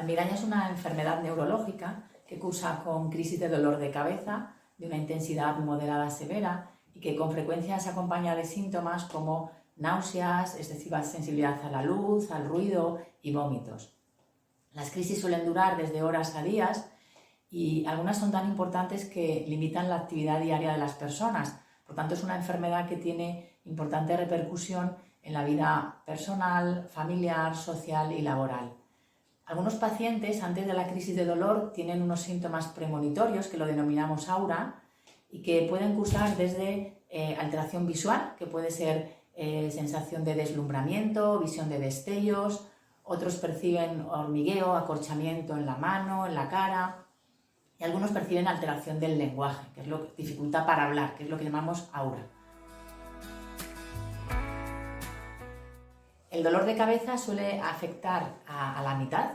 La migraña es una enfermedad neurológica que cursa con crisis de dolor de cabeza de una intensidad moderada a severa y que con frecuencia se acompaña de síntomas como náuseas, excesiva sensibilidad a la luz, al ruido y vómitos. Las crisis suelen durar desde horas a días y algunas son tan importantes que limitan la actividad diaria de las personas. Por tanto, es una enfermedad que tiene importante repercusión en la vida personal, familiar, social y laboral. Algunos pacientes, antes de la crisis de dolor, tienen unos síntomas premonitorios que lo denominamos aura y que pueden cursar desde alteración visual, que puede ser sensación de deslumbramiento, visión de destellos. Otros perciben hormigueo, acorchamiento en la mano, en la cara, y algunos perciben alteración del lenguaje, que es lo que dificultad para hablar, que es lo que llamamos aura. El dolor de cabeza suele afectar a la mitad.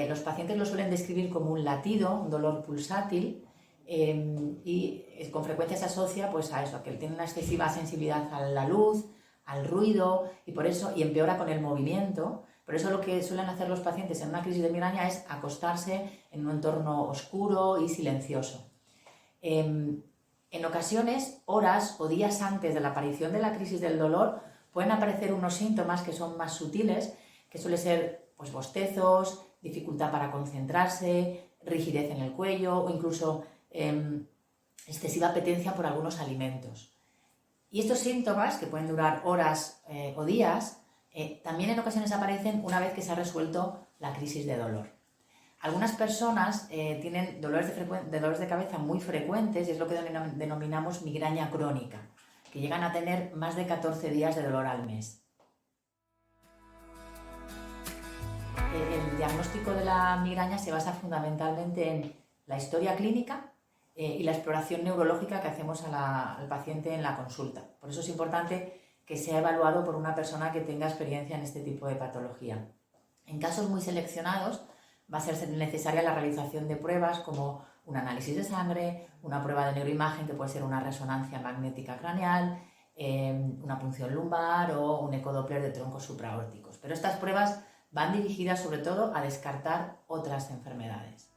Los pacientes lo suelen describir como un latido, un dolor pulsátil, y con frecuencia se asocia pues, a eso, a que tiene una excesiva sensibilidad a la luz, al ruido, y empeora con el movimiento. Por eso lo que suelen hacer los pacientes en una crisis de migraña es acostarse en un entorno oscuro y silencioso. En ocasiones, horas o días antes de la aparición de la crisis del dolor, pueden aparecer unos síntomas que son más sutiles, que suelen ser pues, bostezos, dificultad para concentrarse, rigidez en el cuello o incluso excesiva apetencia por algunos alimentos. Y estos síntomas, que pueden durar horas o días, también en ocasiones aparecen una vez que se ha resuelto la crisis de dolor. Algunas personas tienen dolores de cabeza muy frecuentes y es lo que denominamos migraña crónica, que llegan a tener más de 14 días de dolor al mes. El diagnóstico de la migraña se basa fundamentalmente en la historia clínica y la exploración neurológica que hacemos al paciente en la consulta. Por eso es importante que sea evaluado por una persona que tenga experiencia en este tipo de patología. En casos muy seleccionados va a ser necesaria la realización de pruebas como un análisis de sangre, una prueba de neuroimagen que puede ser una resonancia magnética craneal, una punción lumbar o un ecodoppler de troncos supraórticos. Pero estas pruebas van dirigidas sobre todo a descartar otras enfermedades.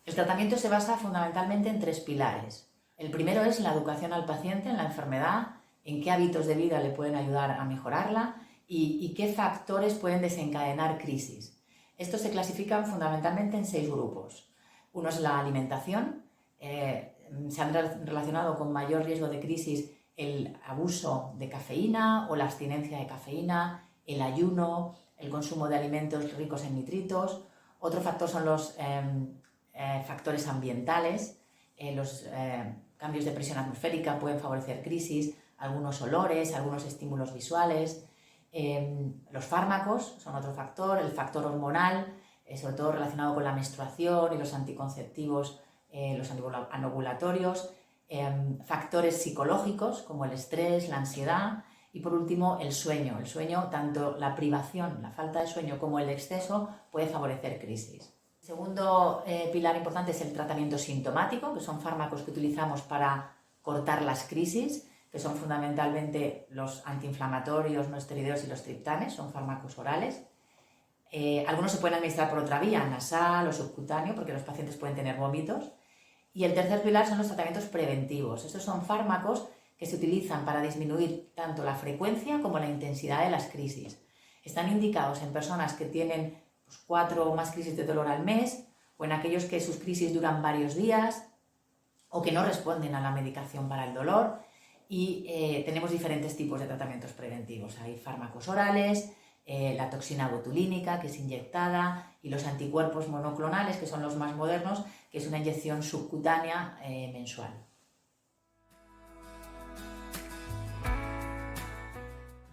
El tratamiento se basa fundamentalmente en 3 pilares. El primero es la educación al paciente en la enfermedad, en qué hábitos de vida le pueden ayudar a mejorarla y qué factores pueden desencadenar crisis. Estos se clasifican fundamentalmente en 6 grupos. Uno es la alimentación. Se han relacionado con mayor riesgo de crisis el abuso de cafeína o la abstinencia de cafeína, el ayuno, el consumo de alimentos ricos en nitritos. Otro factor son los factores ambientales. Los cambios de presión atmosférica pueden favorecer crisis, algunos olores, algunos estímulos visuales. Los fármacos son otro factor, el factor hormonal, sobre todo relacionado con la menstruación y los anticonceptivos, los anovulatorios. Factores psicológicos como el estrés, la ansiedad y por último el sueño. El sueño, tanto la privación, la falta de sueño como el exceso puede favorecer crisis. El segundo pilar importante es el tratamiento sintomático, que son fármacos que utilizamos para cortar las crisis, que son fundamentalmente los antiinflamatorios, no esteroideos y los triptanes, son fármacos orales. Algunos se pueden administrar por otra vía, nasal o subcutáneo, porque los pacientes pueden tener vómitos. Y el tercer pilar son los tratamientos preventivos. Estos son fármacos que se utilizan para disminuir tanto la frecuencia como la intensidad de las crisis. Están indicados en personas que tienen 4 o más crisis de dolor al mes, o en aquellos que sus crisis duran varios días, o que no responden a la medicación para el dolor. Y tenemos diferentes tipos de tratamientos preventivos. Hay fármacos orales, la toxina botulínica, que es inyectada, y los anticuerpos monoclonales, que son los más modernos, que es una inyección subcutánea mensual.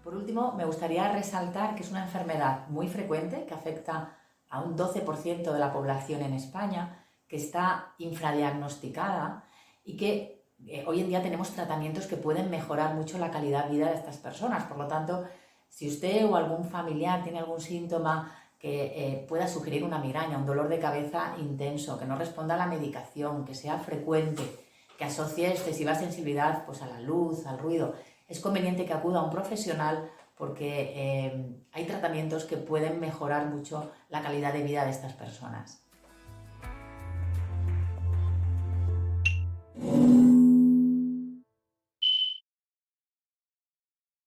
Por último, me gustaría resaltar que es una enfermedad muy frecuente, que afecta a un 12% de la población en España, que está infradiagnosticada y que hoy en día tenemos tratamientos que pueden mejorar mucho la calidad de vida de estas personas. Por lo tanto, si usted o algún familiar tiene algún síntoma que pueda sugerir una migraña, un dolor de cabeza intenso, que no responda a la medicación, que sea frecuente, que asocie excesiva sensibilidad pues, a la luz, al ruido, es conveniente que acuda a un profesional porque hay tratamientos que pueden mejorar mucho la calidad de vida de estas personas.